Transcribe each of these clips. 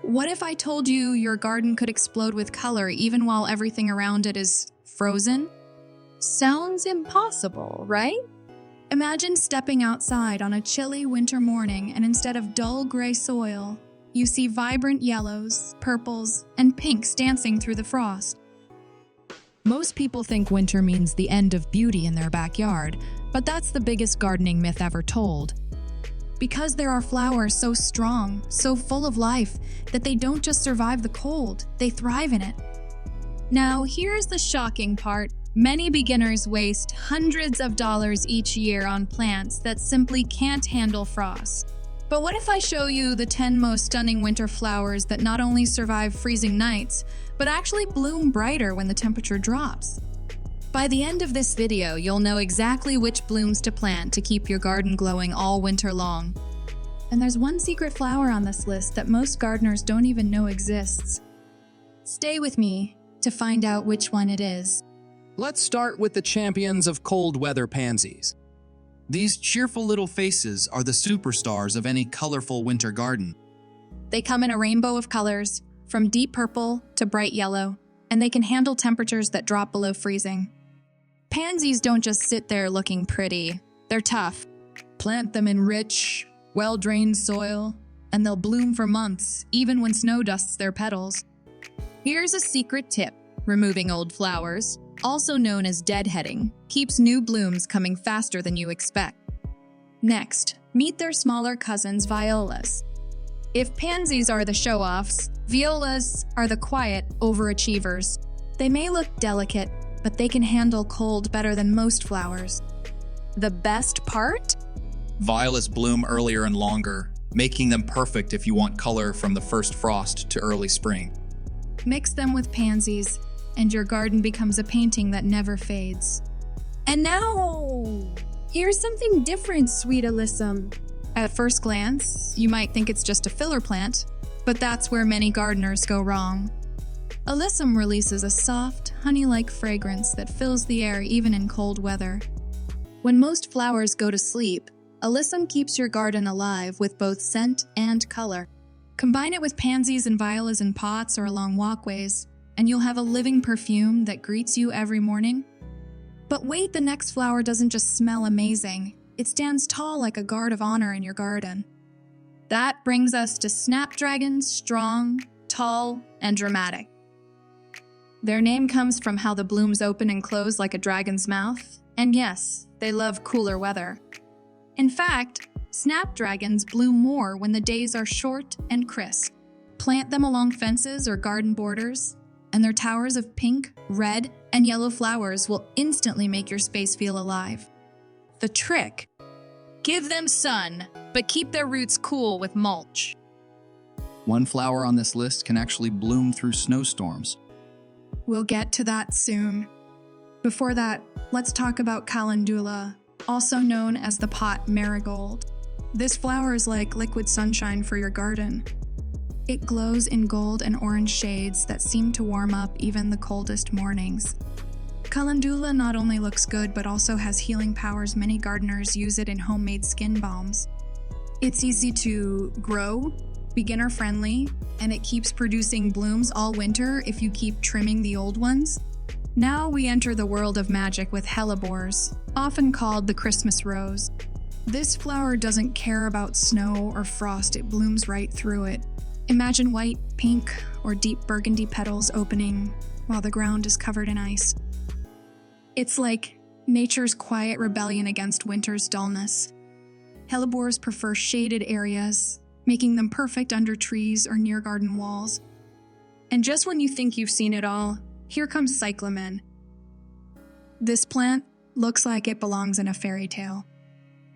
What if I told you your garden could explode with color even while everything around it is frozen? Sounds impossible, right? Imagine stepping outside on a chilly winter morning and instead of dull gray soil, you see vibrant yellows, purples, and pinks dancing through the frost. Most people think winter means the end of beauty in their backyard, but that's the biggest gardening myth ever told. Because there are flowers so strong, so full of life, that they don't just survive the cold, they thrive in it. Now, here's the shocking part. Many beginners waste hundreds of dollars each year on plants that simply can't handle frost. But what if I show you the 10 most stunning winter flowers that not only survive freezing nights, but actually bloom brighter when the temperature drops? By the end of this video, you'll know exactly which blooms to plant to keep your garden glowing all winter long. And there's one secret flower on this list that most gardeners don't even know exists. Stay with me to find out which one it is. Let's start with the champions of cold weather pansies. These cheerful little faces are the superstars of any colorful winter garden. They come in a rainbow of colors, from deep purple to bright yellow, and they can handle temperatures that drop below freezing. Pansies don't just sit there looking pretty, they're tough. Plant them in rich, well-drained soil, and they'll bloom for months, even when snow dusts their petals. Here's a secret tip: removing old flowers, also known as deadheading, keeps new blooms coming faster than you expect. Next, meet their smaller cousins, violas. If pansies are the show-offs, violas are the quiet overachievers. They may look delicate, but they can handle cold better than most flowers. The best part? Violas bloom earlier and longer, making them perfect if you want color from the first frost to early spring. Mix them with pansies, and your garden becomes a painting that never fades. And now, here's something different, Sweet Alyssum. At first glance, you might think it's just a filler plant, but that's where many gardeners go wrong. Alyssum releases a soft, honey-like fragrance that fills the air even in cold weather. When most flowers go to sleep, Alyssum keeps your garden alive with both scent and color. Combine it with pansies and violas in pots or along walkways, and you'll have a living perfume that greets you every morning. But wait, the next flower doesn't just smell amazing. It stands tall like a guard of honor in your garden. That brings us to Snapdragon, strong, tall, and dramatic. Their name comes from how the blooms open and close like a dragon's mouth, and yes, they love cooler weather. In fact, snapdragons bloom more when the days are short and crisp. Plant them along fences or garden borders, and their towers of pink, red, and yellow flowers will instantly make your space feel alive. The trick: give them sun, but keep their roots cool with mulch. One flower on this list can actually bloom through snowstorms. We'll get to that soon. Before that, let's talk about calendula, also known as the pot marigold. This flower is like liquid sunshine for your garden. It glows in gold and orange shades that seem to warm up even the coldest mornings. Calendula not only looks good, but also has healing powers. Many gardeners use it in homemade skin balms. It's easy to grow, beginner-friendly, and it keeps producing blooms all winter if you keep trimming the old ones. Now we enter the world of magic with Hellebores, often called the Christmas rose. This flower doesn't care about snow or frost, it blooms right through it. Imagine white, pink, or deep burgundy petals opening while the ground is covered in ice. It's like nature's quiet rebellion against winter's dullness. Hellebores prefer shaded areas, making them perfect under trees or near garden walls. And just when you think you've seen it all, here comes Cyclamen. This plant looks like it belongs in a fairy tale.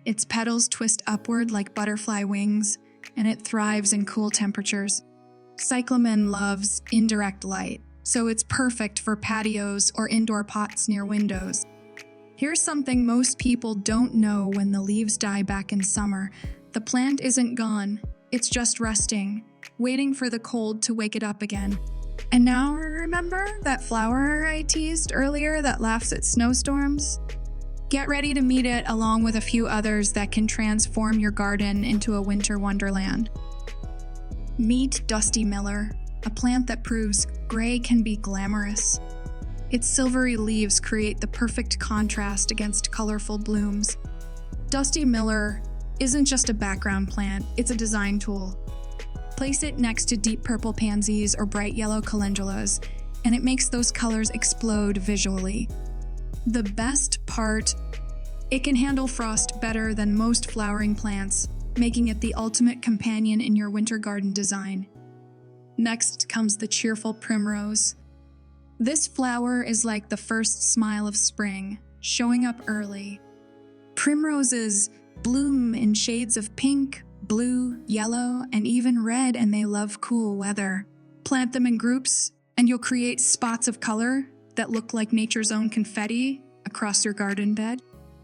Its petals twist upward like butterfly wings, and it thrives in cool temperatures. Cyclamen loves indirect light, so it's perfect for patios or indoor pots near windows. Here's something most people don't know: when the leaves die back in summer, the plant isn't gone, it's just resting, waiting for the cold to wake it up again. And now remember that flower I teased earlier that laughs at snowstorms? Get ready to meet it along with a few others that can transform your garden into a winter wonderland. Meet Dusty Miller, a plant that proves gray can be glamorous. Its silvery leaves create the perfect contrast against colorful blooms. Dusty Miller isn't just a background plant, it's a design tool. Place it next to deep purple pansies or bright yellow calendulas, and it makes those colors explode visually. The best part, it can handle frost better than most flowering plants, making it the ultimate companion in your winter garden design. Next comes the cheerful Primrose. This flower is like the first smile of spring, showing up early. Primroses bloom in shades of pink, blue, yellow, and even red, and they love cool weather. Plant them in groups, and you'll create spots of color that look like nature's own confetti across your garden bed.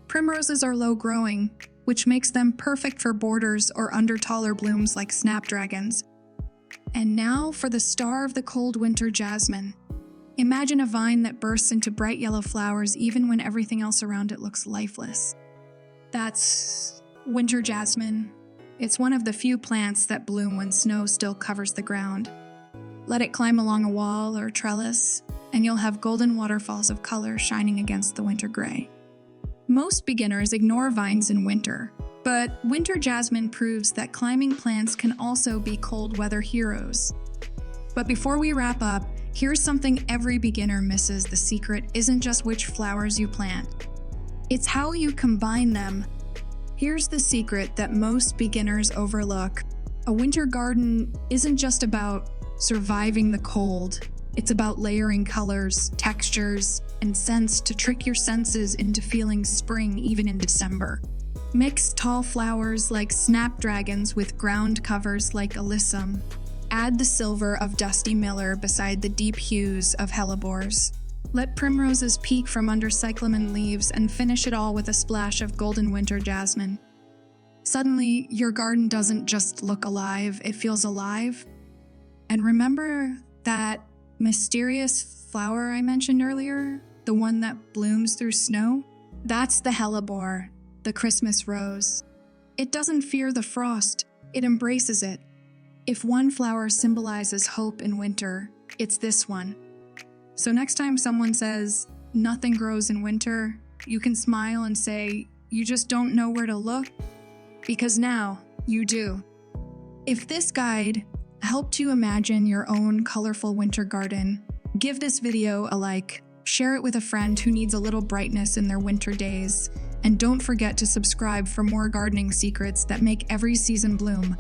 Primroses are low-growing, which makes them perfect for borders or under taller blooms like Snapdragons. And now for the star of the cold winter jasmine. Imagine a vine that bursts into bright yellow flowers even when everything else around it looks lifeless. That's winter jasmine. It's one of the few plants that bloom when snow still covers the ground. Let it climb along a wall or trellis, and you'll have golden waterfalls of color shining against the winter gray. Most beginners ignore vines in winter, but winter jasmine proves that climbing plants can also be cold weather heroes. But before we wrap up, here's something every beginner misses. The secret isn't just which flowers you plant. It's how you combine them. Here's the secret that most beginners overlook. A winter garden isn't just about surviving the cold. It's about layering colors, textures, and scents to trick your senses into feeling spring even in December. Mix tall flowers like Snapdragons with ground covers like Alyssum. Add the silver of Dusty Miller beside the deep hues of Hellebores. Let primroses peek from under cyclamen leaves and finish it all with a splash of golden winter jasmine. Suddenly, your garden doesn't just look alive, it feels alive. And remember that mysterious flower I mentioned earlier? The one that blooms through snow? That's the hellebore, the Christmas rose. It doesn't fear the frost, it embraces it. If one flower symbolizes hope in winter, it's this one. So next time someone says, nothing grows in winter, you can smile and say, you just don't know where to look, because now you do. If this guide helped you imagine your own colorful winter garden, give this video a like, share it with a friend who needs a little brightness in their winter days, and don't forget to subscribe for more gardening secrets that make every season bloom.